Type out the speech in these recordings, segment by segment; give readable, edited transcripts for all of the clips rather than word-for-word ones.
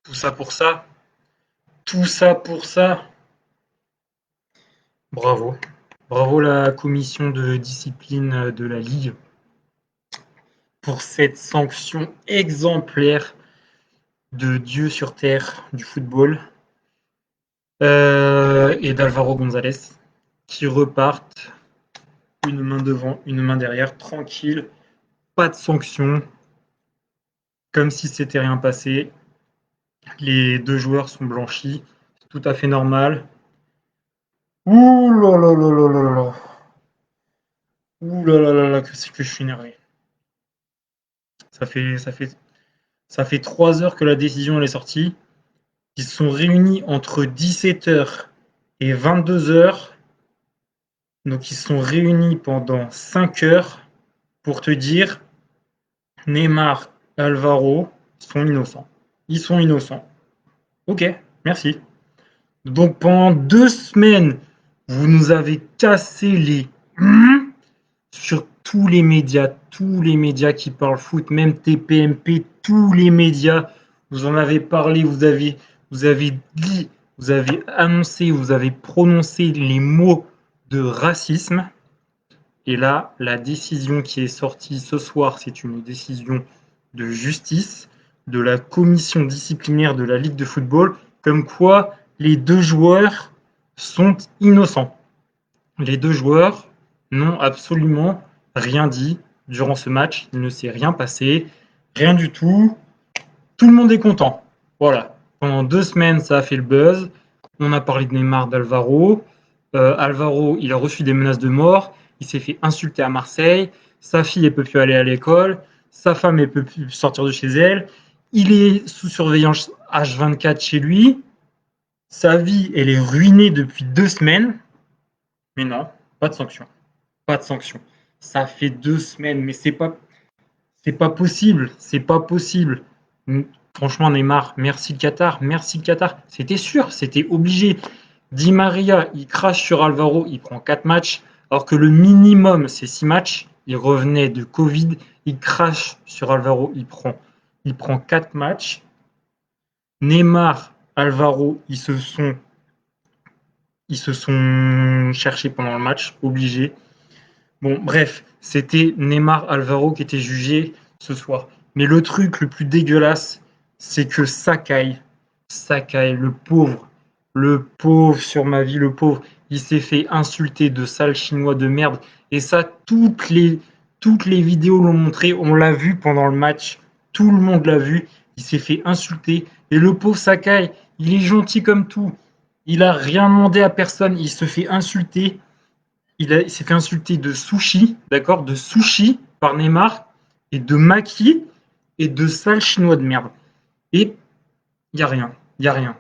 Tout ça pour ça. Tout ça pour ça. Bravo. Bravo la commission de discipline de la Ligue pour cette sanction exemplaire de Dieu sur terre du football et d'Alvaro González qui repartent une main devant, une main derrière, tranquille, pas de sanction, comme si c'était rien passé. Les deux joueurs sont blanchis, c'est tout à fait normal. Ouh là là là là là là. Ouh là là là là, que c'est que je suis énervé. Ça fait, ça fait, ça fait 3 heures que la décision elle est sortie. Ils se sont réunis entre 17 heures et 22 heures. Donc ils se sont réunis pendant 5 heures pour te dire Neymar, Alvaro sont innocents. Ils sont innocents. Ok, merci. Donc pendant 2 semaines, vous nous avez cassé les sur tous les médias qui parlent foot, même TPMP, tous les médias, vous en avez parlé, vous avez dit, vous avez annoncé, vous avez prononcé les mots de racisme. Et là, la décision qui est sortie ce soir, c'est une décision de justice de la commission disciplinaire de la Ligue de football, comme quoi les deux joueurs sont innocents. Les deux joueurs n'ont absolument rien dit durant ce match. Il ne s'est rien passé, rien du tout. Tout le monde est content. Voilà. Pendant 2 semaines, ça a fait le buzz. On a parlé de Neymar, d'Alvaro. Alvaro, il a reçu des menaces de mort. Il s'est fait insulter à Marseille. Sa fille, elle peut plus aller à l'école. Sa femme, elle peut plus sortir de chez elle. Il est sous surveillance H24 chez lui. Sa vie, elle est ruinée depuis 2 semaines. Mais non, pas de sanction. Pas de sanction. Ça fait 2 semaines, mais c'est pas possible. C'est pas possible. Franchement, Neymar, merci le Qatar. Merci le Qatar. C'était sûr, c'était obligé. Di Maria, il crache sur Alvaro, il prend 4 matchs, alors que le minimum, c'est 6 matchs. Il revenait de Covid, il crache sur Alvaro, il prend 4 matchs. Neymar, Alvaro, ils se sont cherchés pendant le match, obligés. Bon, bref, c'était Neymar Alvaro qui était jugé ce soir. Mais le truc le plus dégueulasse, c'est que Sakai, le pauvre sur ma vie, le pauvre, il s'est fait insulter de sale chinois de merde. Et ça, toutes les vidéos l'ont montré, on l'a vu pendant le match, tout le monde l'a vu. Il s'est fait insulter. Et le pauvre Sakai, il est gentil comme tout. Il a rien demandé à personne, il se fait insulter. Il s'est fait insulter de sushi, d'accord, de sushi par Neymar et de maki et de sale chinois de merde. Et il y a rien, il y a rien,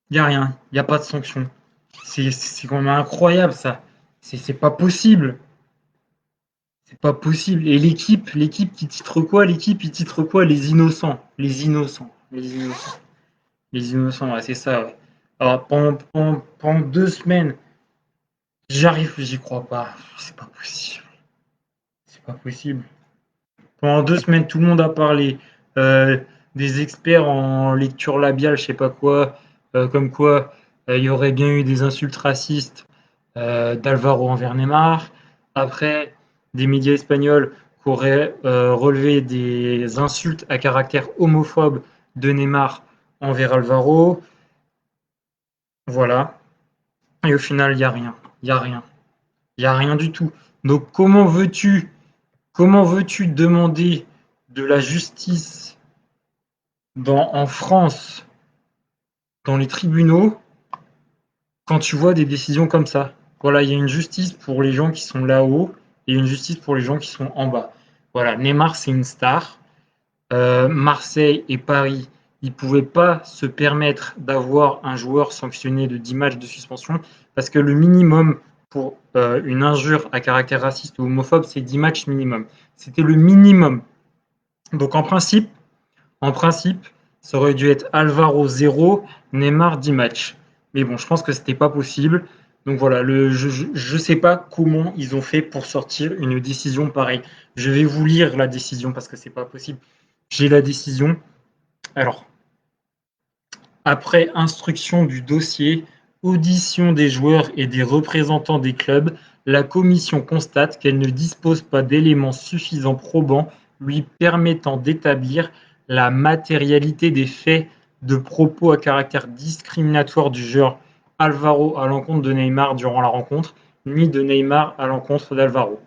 il y a rien, il y a pas de sanction. C'est quand même incroyable ça. C'est pas possible. C'est pas possible. Et l'équipe qui titre quoi? L'équipe qui titre quoi? Les innocents, les innocents, les innocents, les innocents. Ouais, c'est ça. Ouais. Alors pendant 2 semaines, j'y crois pas. C'est pas possible. C'est pas possible. Pendant 2 semaines, tout le monde a parlé. Euh, des experts en lecture labiale, je sais pas quoi, comme quoi il y aurait bien eu des insultes racistes d'Alvaro envers Neymar. Après, des médias espagnols qui auraient relevé des insultes à caractère homophobe de Neymar envers Alvaro. Voilà. Et au final, il n'y a rien. Il n'y a rien. Il n'y a rien du tout. Donc comment veux-tu demander de la justice en France, dans les tribunaux, quand tu vois des décisions comme ça? Voilà, il y a une justice pour les gens qui sont là-haut et une justice pour les gens qui sont en bas. Voilà, Neymar, c'est une star. Marseille et Paris, ils ne pouvaient pas se permettre d'avoir un joueur sanctionné de 10 matchs de suspension parce que le minimum pour une injure à caractère raciste ou homophobe, c'est 10 matchs minimum. C'était le minimum. Donc en principe, ça aurait dû être Alvaro 0, Neymar 10 matchs. Mais bon, je pense que c'était pas possible. Donc voilà, je sais pas comment ils ont fait pour sortir une décision pareille. Je vais vous lire la décision parce que c'est pas possible. J'ai la décision. Alors, Après instruction du dossier, audition des joueurs et des représentants des clubs, la commission constate qu'elle ne dispose pas d'éléments suffisants probants lui permettant d'établir la matérialité des faits de propos à caractère discriminatoire du genre Alvaro à l'encontre de Neymar durant la rencontre, ni de Neymar à l'encontre d'Alvaro.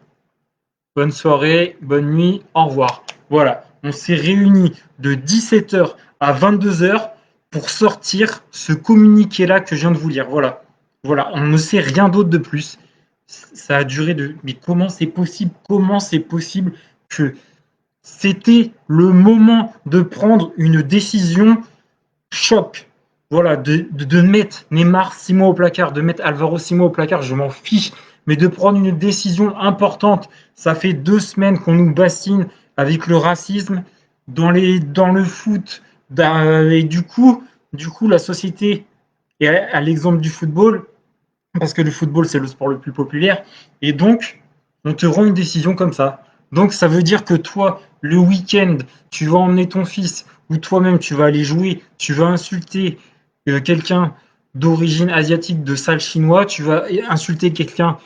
Bonne soirée, bonne nuit, au revoir. Voilà, on s'est réunis de 17h à 22h pour sortir ce communiqué-là que je viens de vous lire. Voilà, voilà, on ne sait rien d'autre de plus. Ça a duré de... Mais comment c'est possible? Comment c'est possible que c'était le moment de prendre une décision choc? Voilà, de mettre Neymar 6 mois au placard, de mettre Alvaro 6 mois au placard, je m'en fiche. Mais de prendre une décision importante, ça fait 2 semaines qu'on nous bassine avec le racisme dans le foot. Et du coup, la société, et à l'exemple du football, parce que le football, c'est le sport le plus populaire, et donc, on te rend une décision comme ça. Donc, ça veut dire que toi, le week-end, tu vas emmener ton fils, ou toi-même, tu vas aller jouer, tu vas insulter quelqu'un d'origine asiatique, de sale chinois, tu vas insulter quelqu'un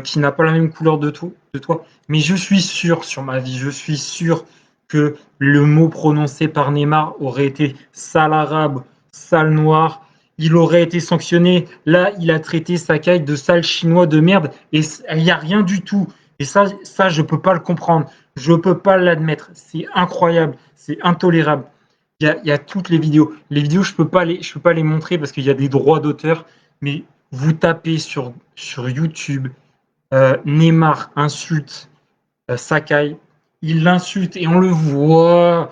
qui n'a pas la même couleur de toi. Mais je suis sûr, sur ma vie, je suis sûr que le mot prononcé par Neymar aurait été sale arabe, sale noir, il aurait été sanctionné. Là, il a traité Sakai de sale chinois de merde et il n'y a rien du tout. Et ça, je ne peux pas le comprendre. Je ne peux pas l'admettre. C'est incroyable. C'est intolérable. Il y a toutes les vidéos. Les vidéos, je peux pas les montrer parce qu'il y a des droits d'auteur. Mais vous tapez sur YouTube Neymar insulte Sakai, il l'insulte et on le voit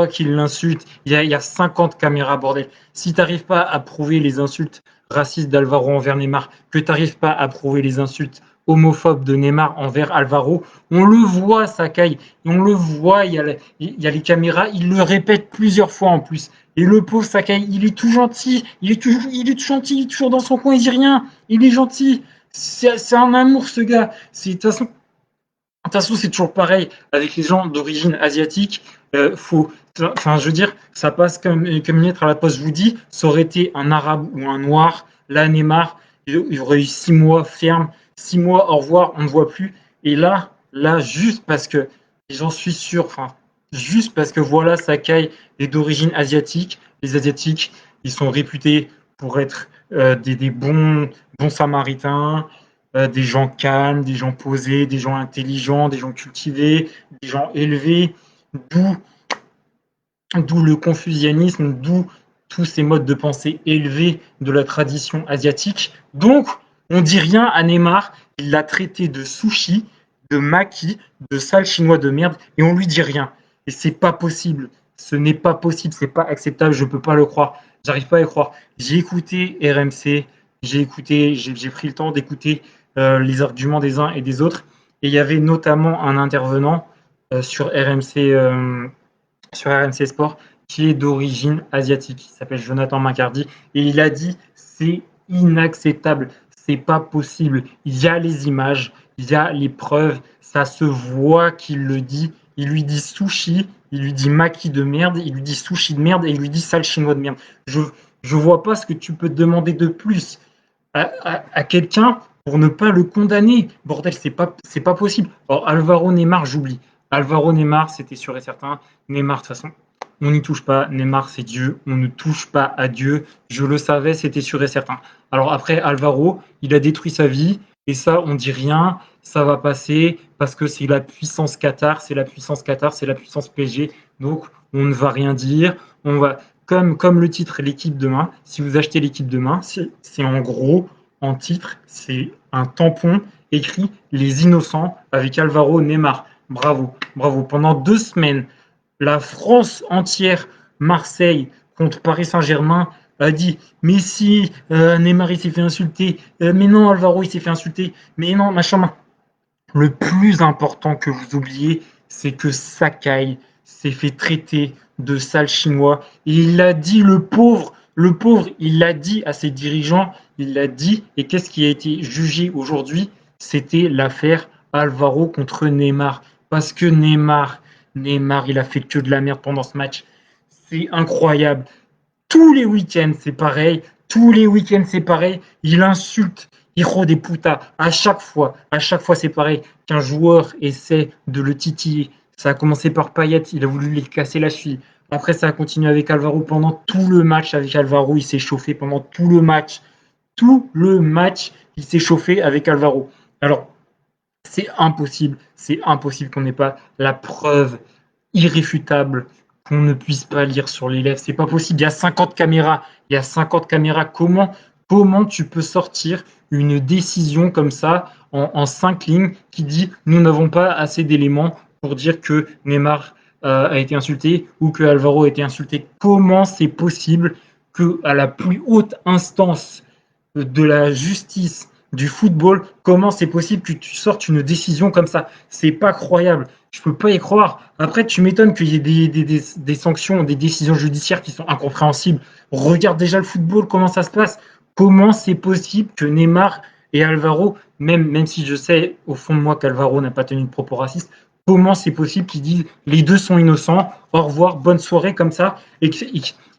qu'il l'insulte. Il y a 50 caméras, bordel. Si tu n'arrives pas à prouver les insultes racistes d'Alvaro envers Neymar, que tu n'arrives pas à prouver les insultes homophobes de Neymar envers Alvaro, on le voit, Sakai, et on le voit, il y a les caméras, il le répète plusieurs fois en plus. Et le pauvre Sakai, il est tout gentil, il est tout gentil, il est toujours dans son coin, il dit rien, il est gentil. C'est un amour, ce gars. De toute façon, c'est toujours pareil avec les gens d'origine asiatique. Je veux dire, ça passe comme une lettre à la poste. Je vous dis, ça aurait été un arabe ou un noir. Là, Neymar, il aurait eu 6 mois ferme, 6 mois, au revoir, on ne voit plus. Et là, juste parce que, j'en suis sûr, juste parce que voilà, Sakai est d'origine asiatique. Les Asiatiques, ils sont réputés pour être des bons samaritains, des gens calmes, des gens posés, des gens intelligents, des gens cultivés, des gens élevés, d'où d'où le confucianisme, d'où tous ces modes de pensée élevés de la tradition asiatique. Donc, on dit rien à Neymar, il l'a traité de sushi, de maki, de sale chinois de merde, et on lui dit rien. Et c'est pas possible. Ce n'est pas possible, c'est pas acceptable, je peux pas le croire. J'arrive pas à y croire. J'ai écouté RMC, j'ai pris le temps d'écouter les arguments des uns et des autres, et il y avait notamment un intervenant sur RMC Sport qui est d'origine asiatique. Il s'appelle Jonathan McCarty et il a dit c'est inacceptable, c'est pas possible. Il y a les images, il y a les preuves, ça se voit qu'il le dit. Il lui dit sushi, il lui dit maki de merde, il lui dit sushi de merde et il lui dit sale chinois de merde. Je vois pas ce que tu peux te demander de plus à quelqu'un pour ne pas le condamner. Bordel, c'est pas possible. Alors, Alvaro Neymar, j'oublie. Alvaro Neymar, c'était sûr et certain. Neymar, de toute façon, on n'y touche pas. Neymar, c'est Dieu. On ne touche pas à Dieu. Je le savais, c'était sûr et certain. Alors après, Alvaro, il a détruit sa vie. Et ça, on dit rien. Ça va passer parce que c'est la puissance Qatar, c'est la puissance Qatar, c'est la puissance PSG. Donc, on ne va rien dire. On va, comme le titre l'équipe demain, si vous achetez l'équipe demain, c'est en gros, en titre, c'est un tampon écrit Les Innocents avec Alvaro Neymar. Bravo, bravo. Pendant 2 semaines, la France entière, Marseille contre Paris Saint-Germain, a dit mais si Neymar il s'est fait insulter, mais non Alvaro il s'est fait insulter, mais non machin. Le plus important que vous oubliez, c'est que Sakai s'est fait traiter de sale chinois. Et il l'a dit, le pauvre, il l'a dit à ses dirigeants, il l'a dit. Et qu'est-ce qui a été jugé aujourd'hui? C'était l'affaire Alvaro contre Neymar. Parce que Neymar, il a fait que de la merde pendant ce match. C'est incroyable. tous les week-ends, c'est pareil. Tous les week-ends, c'est pareil. Il insulte Hijo de puta. À chaque fois, c'est pareil. Qu'un joueur essaie de le titiller. Ça a commencé par Payet, il a voulu lui casser la cheville. Après, ça a continué avec Alvaro pendant tout le match. Avec Alvaro, il s'est chauffé pendant tout le match. Tout le match, il s'est chauffé avec Alvaro. Alors, c'est impossible qu'on n'ait pas la preuve irréfutable qu'on ne puisse pas lire sur les lèvres. C'est pas possible. Il y a 50 caméras. Comment tu peux sortir une décision comme ça en 5 lignes qui dit nous n'avons pas assez d'éléments pour dire que Neymar a été insulté ou que Alvaro a été insulté. Comment c'est possible que à la plus haute instance de la justice du football, comment c'est possible que tu sortes une décision comme ça? C'est pas croyable. Je peux pas y croire. Après, tu m'étonnes qu'il y ait des sanctions, des décisions judiciaires qui sont incompréhensibles. Regarde déjà le football, comment ça se passe. Comment c'est possible que Neymar et Alvaro, même si je sais au fond de moi qu'Alvaro n'a pas tenu de propos racistes, comment c'est possible qu'ils disent les deux sont innocents, au revoir, bonne soirée comme ça, et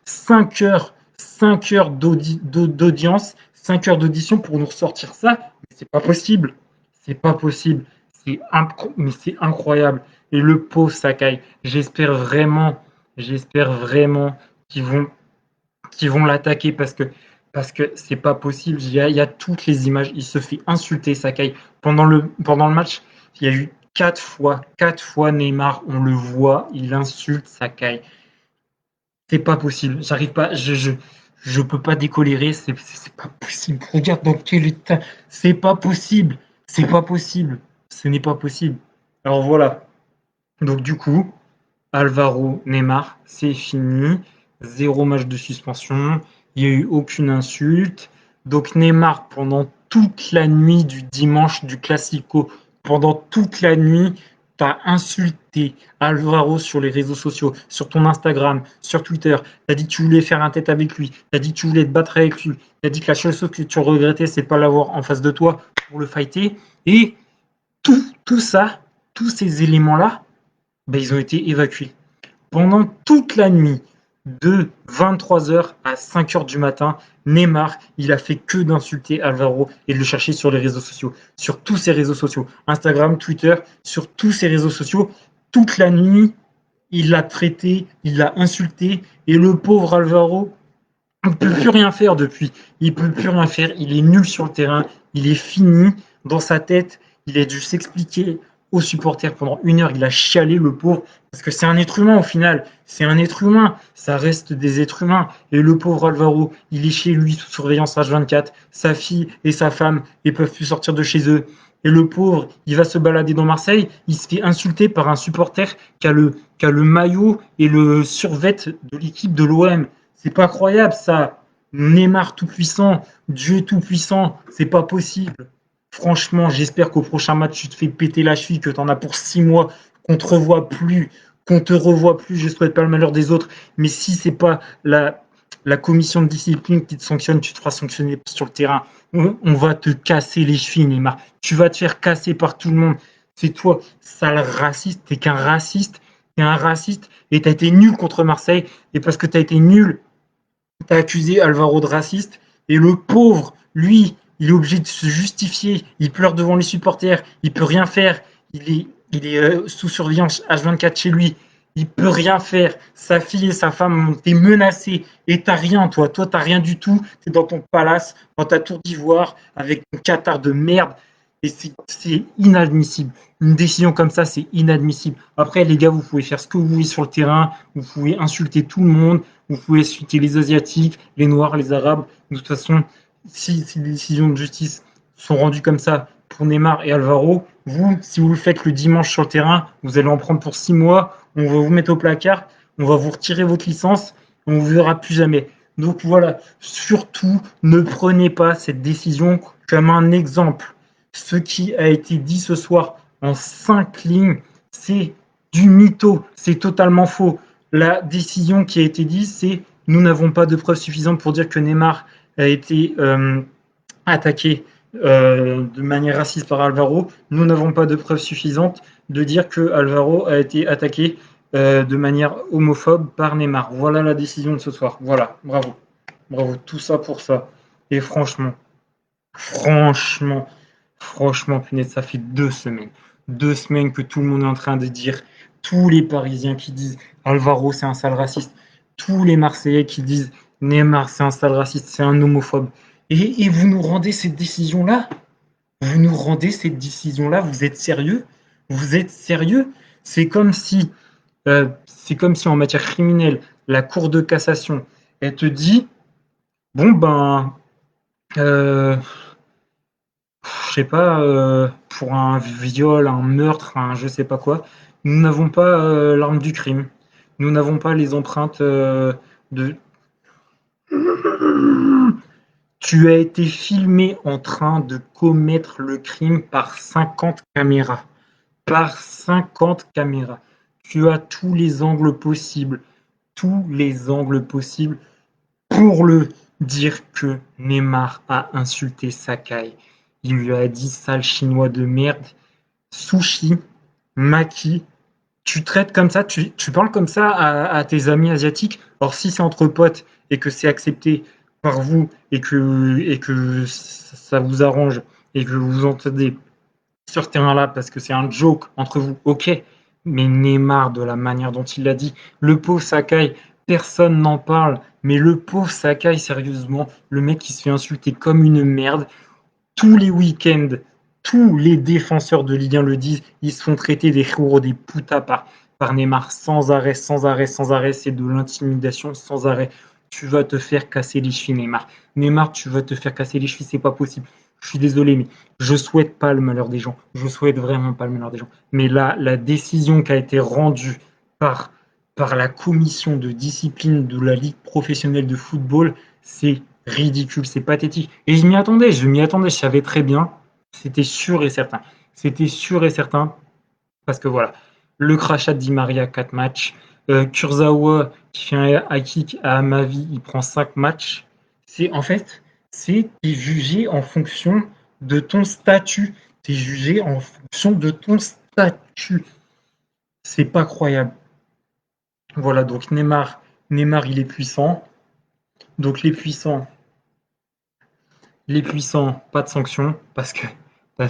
5 heures, 5 heures d'audience, 5 heures d'audition pour nous ressortir ça, c'est pas possible. C'est pas possible. Mais c'est incroyable. Et le pauvre Sakai, j'espère vraiment qu'ils vont, qu'ils vont l'attaquer parce que c'est pas possible. Il y a toutes les images. Il se fait insulter Sakai pendant le match. Il y a eu 4 fois Neymar, on le voit, il insulte Sakai. C'est pas possible. J'arrive pas. Je peux pas décolérer. C'est pas possible. Regarde dans quel état. C'est pas possible. C'est pas possible. Ce n'est pas possible. Alors voilà. Donc du coup, Alvaro, Neymar, c'est fini. 0 match de suspension. Il n'y a eu aucune insulte. Donc Neymar, pendant toute la nuit du dimanche du Classico, pendant toute la nuit, t'as insulté Alvaro sur les réseaux sociaux, sur ton Instagram, sur Twitter. T'as dit que tu voulais faire un tête avec lui. T'as dit que tu voulais te battre avec lui. T'as dit que la seule chose que tu regrettais, c'est de pas l'avoir en face de toi pour le fighter. Et tout ça, tous ces éléments-là, ben, ils ont été évacués pendant toute la nuit, de 23 h à 5 h du matin, Neymar, il a fait que d'insulter Alvaro et de le chercher sur les réseaux sociaux, sur tous ses réseaux sociaux, Instagram, Twitter, sur tous ses réseaux sociaux. Toute la nuit, il l'a traité, il l'a insulté, et le pauvre Alvaro, il ne peut plus rien faire depuis. Il ne peut plus rien faire, il est nul sur le terrain, il est fini dans sa tête, il a dû s'expliquer aux supporters pendant 1 heure, il a chialé le pauvre, parce que c'est un être humain au final, c'est un être humain, ça reste des êtres humains. Et le pauvre Alvaro, il est chez lui sous surveillance H24, sa fille et sa femme ne peuvent plus sortir de chez eux. Et le pauvre, il va se balader dans Marseille, il se fait insulter par un supporter qui a le maillot et le survêt de l'équipe de l'OM. C'est pas croyable ça. Neymar tout puissant, Dieu tout puissant, c'est pas possible. Franchement, j'espère qu'au prochain match, tu te fais péter la cheville, que tu en as pour 6 mois, qu'on te revoit plus, qu'on te revoit plus. Je souhaite pas le malheur des autres, mais si c'est pas la commission de discipline qui te sanctionne, tu te feras sanctionner sur le terrain. On va te casser les chevilles, Neymar. Tu vas te faire casser par tout le monde. C'est toi, sale raciste. T'es qu'un raciste. T'es un raciste et t'as été nul contre Marseille. Et parce que t'as été nul, t'as accusé Alvaro de raciste. Et le pauvre, lui, il est obligé de se justifier. Il pleure devant les supporters. Il peut rien faire. Il est sous surveillance H24 chez lui. Il peut rien faire. Sa fille et sa femme ont été menacées. Et t'as rien, toi. Toi, t'as rien du tout. T'es dans ton palace, dans ta tour d'ivoire, avec ton Qatar de merde. Et c'est inadmissible. Une décision comme ça, c'est inadmissible. Après, les gars, vous pouvez faire ce que vous voulez sur le terrain. Vous pouvez insulter tout le monde. Vous pouvez insulter les Asiatiques, les Noirs, les Arabes. De toute façon, si les décisions de justice sont rendues comme ça pour Neymar et Alvaro, vous, si vous le faites le dimanche sur le terrain, vous allez en prendre pour 6 mois. On va vous mettre au placard. On va vous retirer votre licence. On ne vous verra plus jamais. Donc voilà, surtout, ne prenez pas cette décision comme un exemple. Ce qui a été dit ce soir en 5 lignes, c'est du mytho, c'est totalement faux. La décision qui a été dite, c'est nous n'avons pas de preuves suffisantes pour dire que Neymar a été attaqué de manière raciste par Alvaro. Nous n'avons pas de preuves suffisantes de dire que Alvaro a été attaqué de manière homophobe par Neymar. Voilà la décision de ce soir. Voilà, bravo. Bravo, tout ça pour ça. Et franchement, franchement, punaise, ça fait 2 semaines. 2 semaines que tout le monde est en train de dire, tous les Parisiens qui disent Alvaro, c'est un sale raciste, tous les Marseillais qui disent Neymar, c'est un sale raciste, c'est un homophobe. Et vous nous rendez cette décision-là? Vous nous rendez cette décision-là? Vous êtes sérieux? Vous êtes sérieux? C'est comme si, c'est comme si en matière criminelle, la Cour de cassation, elle te dit, bon ben, euh, je sais pas, pour un viol, un meurtre, un je sais pas quoi, nous n'avons pas l'arme du crime. Nous n'avons pas les empreintes de. Tu as été filmé en train de commettre le crime par 50 caméras. Par 50 caméras. Tu as tous les angles possibles. Tous les angles possibles pour le dire que Neymar a insulté Sakai. Il lui a dit sale chinois de merde, sushi, maki. Tu traites comme ça, tu parles comme ça à tes amis asiatiques. Or, si c'est entre potes et que c'est accepté par vous et que ça vous arrange et que vous vous entendez sur ce terrain-là parce que c'est un joke entre vous, ok. Mais Neymar, de la manière dont il l'a dit, le pauvre Sakai, personne n'en parle. Mais le pauvre Sakai, sérieusement, le mec qui se fait insulter comme une merde, tous les week-ends, tous les défenseurs de Ligue 1 le disent, ils se font traiter des héros, des putas par Neymar sans arrêt, sans arrêt, sans arrêt. C'est de l'intimidation sans arrêt. Tu vas te faire casser les chevilles, Neymar. Neymar, tu vas te faire casser les chevilles, c'est pas possible. Je suis désolé, mais je souhaite pas le malheur des gens. Je souhaite vraiment pas le malheur des gens. Mais là, la décision qui a été rendue par, par la commission de discipline de la Ligue professionnelle de football, c'est ridicule, c'est pathétique. Et je m'y attendais, je savais très bien, c'était sûr et certain. C'était sûr et certain, parce que voilà, le crachat de Di Maria, 4 matchs, Kurzawa qui fait un high kick à ma vie, il prend 5 matchs. C'est en fait, c'est t'es jugé en fonction de ton statut. T'es jugé en fonction de ton statut. C'est pas croyable. Voilà, donc Neymar, il est puissant. Donc les puissants, pas de sanction, parce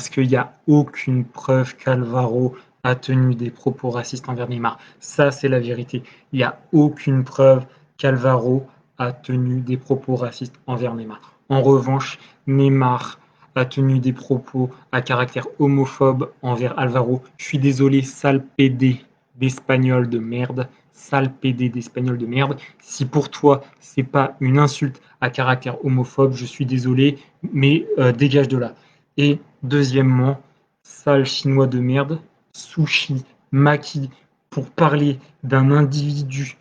qu'il n'y a aucune preuve qu'Alvaro a tenu des propos racistes envers Neymar. Ça, c'est la vérité. Il n'y a aucune preuve qu'Alvaro a tenu des propos racistes envers Neymar. En revanche, Neymar a tenu des propos à caractère homophobe envers Alvaro. Je suis désolé, sale PD d'Espagnol de merde. Sale PD d'Espagnol de merde. Si pour toi, c'est pas une insulte à caractère homophobe, je suis désolé, mais dégage de là. Et deuxièmement, sale chinois de merde, sushi, maki, pour parler d'un individu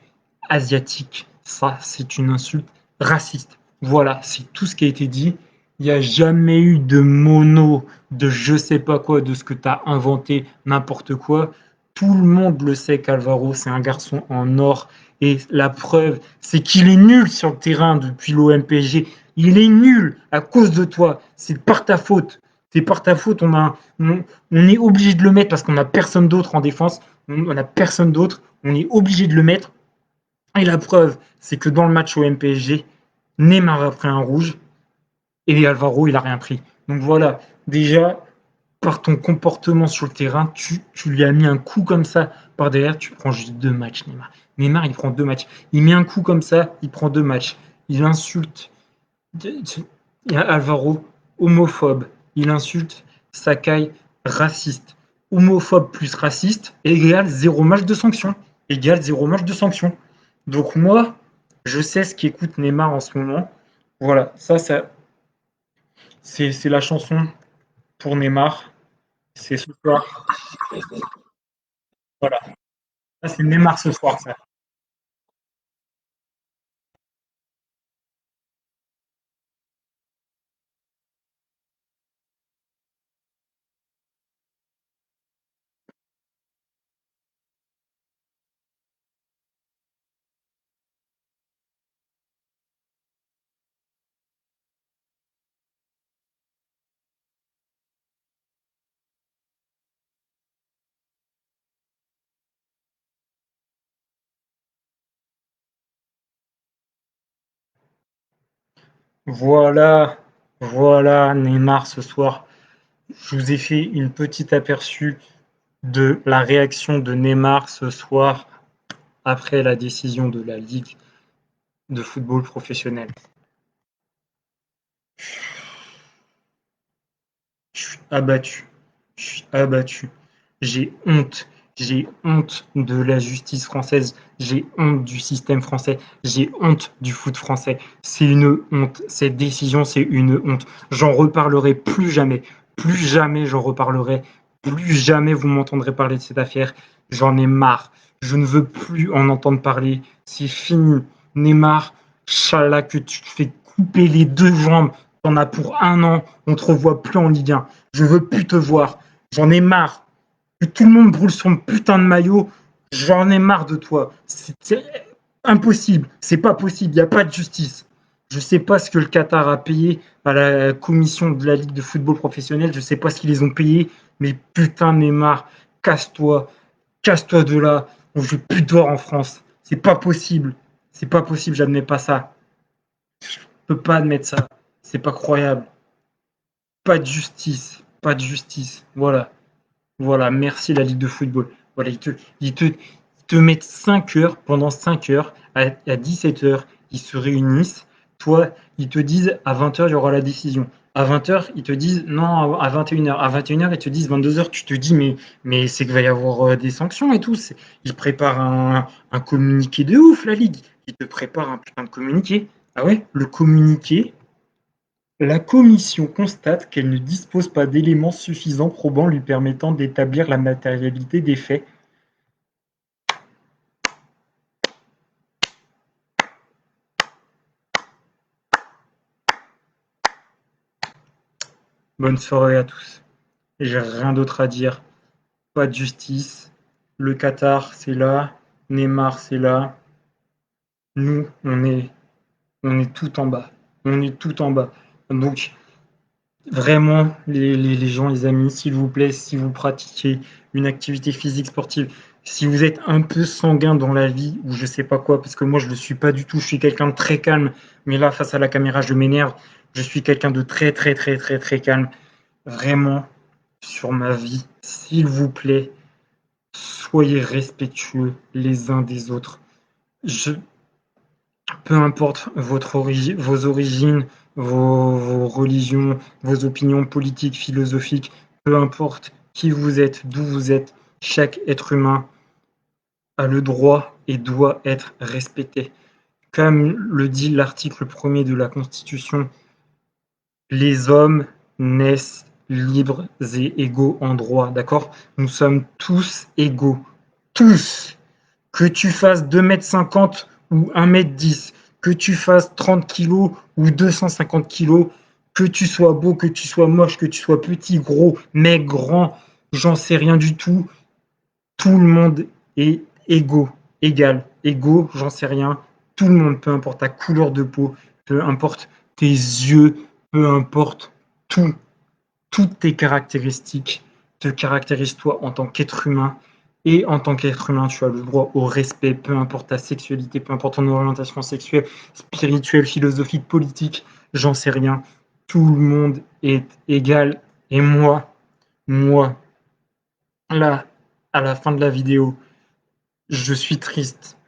asiatique, ça c'est une insulte raciste. Voilà, c'est tout ce qui a été dit. Il n'y a jamais eu de mono, de je sais pas quoi, de ce que tu as inventé, n'importe quoi. Tout le monde le sait qu'Alvaro, c'est un garçon en or. Et la preuve, c'est qu'il est nul sur le terrain depuis l'OMPG. Il est nul à cause de toi. C'est par ta faute. C'est par ta faute. On est obligé de le mettre parce qu'on n'a personne d'autre en défense. On n'a personne d'autre. On est obligé de le mettre. Et la preuve, c'est que dans le match au MPSG, Neymar a pris un rouge et Alvaro, il a rien pris. Donc voilà, déjà, par ton comportement sur le terrain, tu lui as mis un coup comme ça par derrière, tu prends juste 2 matchs, Neymar. Neymar, il prend 2 matchs. Il met un coup comme ça, il prend 2 matchs. Il insulte Alvaro, homophobe. Il insulte Sakai, raciste. Homophobe plus raciste égale 0 match de sanction. Égale 0 match de sanction. Donc moi, je sais ce qu'écoute Neymar en ce moment. Voilà, ça c'est la chanson pour Neymar. C'est ce soir. Voilà. Ça, c'est Neymar ce soir, ça. Voilà, voilà Neymar ce soir. Je vous ai fait une petite aperçu de la réaction de Neymar ce soir après la décision de la Ligue de football professionnel. Je suis abattu. Je suis abattu. J'ai honte. J'ai honte de la justice française. J'ai honte du système français. J'ai honte du foot français. C'est une honte. Cette décision, c'est une honte. J'en reparlerai plus jamais. Plus jamais j'en reparlerai. Plus jamais vous m'entendrez parler de cette affaire. J'en ai marre. Je ne veux plus en entendre parler. C'est fini. Neymar, Challah, que tu te fais couper les deux jambes. T'en as pour un an. On te revoit plus en Ligue 1. Je veux plus te voir. J'en ai marre. Que tout le monde brûle son putain de maillot. J'en ai marre de toi. C'est impossible. C'est pas possible. Il n'y a pas de justice. Je sais pas ce que le Qatar a payé à la commission de la Ligue de football professionnel. Je sais pas ce qu'ils les ont payés. Mais putain, Neymar, casse-toi. Casse-toi de là. On joue plus de en France. C'est pas possible. C'est pas possible. J'admets pas ça. Je peux pas admettre ça. C'est pas croyable. Pas de justice. Pas de justice. Voilà. Voilà, merci la Ligue de football. Voilà, ils te mettent 5 heures, pendant 5 heures, à 17 heures, ils se réunissent. Toi, ils te disent à 20 heures, il y aura la décision. À 20 heures, ils te disent non, à 21 heures. À 21 heures, ils te disent 22 heures. Tu te dis, mais c'est qu'il va y avoir des sanctions et tout. Ils préparent un communiqué de ouf, la Ligue. Ils te préparent un putain de communiqué. Ah ouais, le communiqué, la commission constate qu'elle ne dispose pas d'éléments suffisants probant lui permettant d'établir la matérialité des faits. Bonne soirée à tous. J'ai rien d'autre à dire. Pas de justice. Le Qatar, c'est là. Neymar, c'est là. Nous, on est tout en bas. On est tout en bas. Donc, vraiment, les gens, les amis, s'il vous plaît, si vous pratiquez une activité physique sportive, si vous êtes un peu sanguin dans la vie, ou je sais pas quoi, parce que moi je ne le suis pas du tout, je suis quelqu'un de très calme, mais là, face à la caméra, je m'énerve, je suis quelqu'un de très, très, très, très, très calme. Vraiment, sur ma vie, s'il vous plaît, soyez respectueux les uns des autres. Je, peu importe vos origines, vos religions, vos opinions politiques, philosophiques, peu importe qui vous êtes, d'où vous êtes, chaque être humain a le droit et doit être respecté. Comme le dit l'article 1er de la Constitution, les hommes naissent libres et égaux en droit, d'accord? Nous sommes tous égaux. Tous! Que tu fasses 2,50 m ou 1,10 m, que tu fasses 30 kilos ou 250 kilos, que tu sois beau, que tu sois moche, que tu sois petit, gros, maigre, grand, j'en sais rien du tout. Tout le monde est égaux, égal, égaux, j'en sais rien. Tout le monde, peu importe ta couleur de peau, peu importe tes yeux, peu importe tout, toutes tes caractéristiques te caractérisent toi en tant qu'être humain. Et en tant qu'être humain, tu as le droit au respect, peu importe ta sexualité, peu importe ton orientation sexuelle, spirituelle, philosophique, politique, j'en sais rien. Tout le monde est égal. Et moi, là, à la fin de la vidéo, je suis triste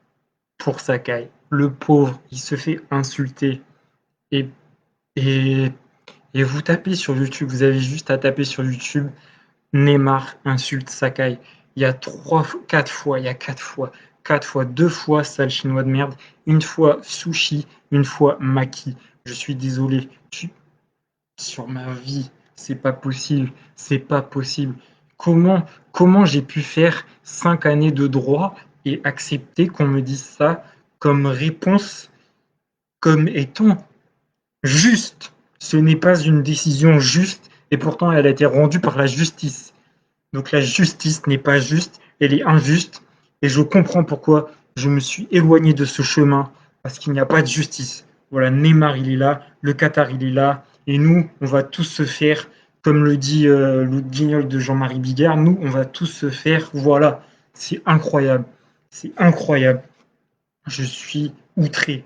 pour Sakai. Le pauvre, il se fait insulter. Et, et, et vous tapez sur YouTube, vous avez juste à taper sur YouTube Neymar insulte Sakai. Il y a quatre fois, il y a quatre fois, deux fois sale chinois de merde, une fois sushi, une fois maki. Je suis désolé, sur ma vie, c'est pas possible, c'est pas possible. Comment, comment j'ai pu faire 5 années de droit et accepter qu'on me dise ça comme réponse, comme étant juste? Ce n'est pas une décision juste et pourtant elle a été rendue par la justice. Donc la justice n'est pas juste, elle est injuste, et je comprends pourquoi je me suis éloigné de ce chemin, parce qu'il n'y a pas de justice. Voilà, Neymar, il est là, le Qatar, il est là, et nous, on va tous se faire, comme le dit le guignol de Jean-Marie Bigard, nous, on va tous se faire, voilà, c'est incroyable, c'est incroyable. Je suis outré,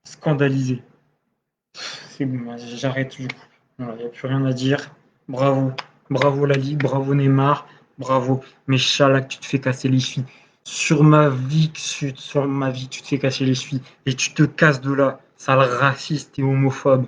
scandalisé. C'est bon, j'arrête du coup. Il n'y a plus rien à dire. Bravo. Bravo la Ligue, bravo Neymar, bravo. Mais Chalak, tu te fais casser les chevilles. Sur ma vie, tu te fais casser les chevilles. Et tu te casses de là, sale raciste et homophobe.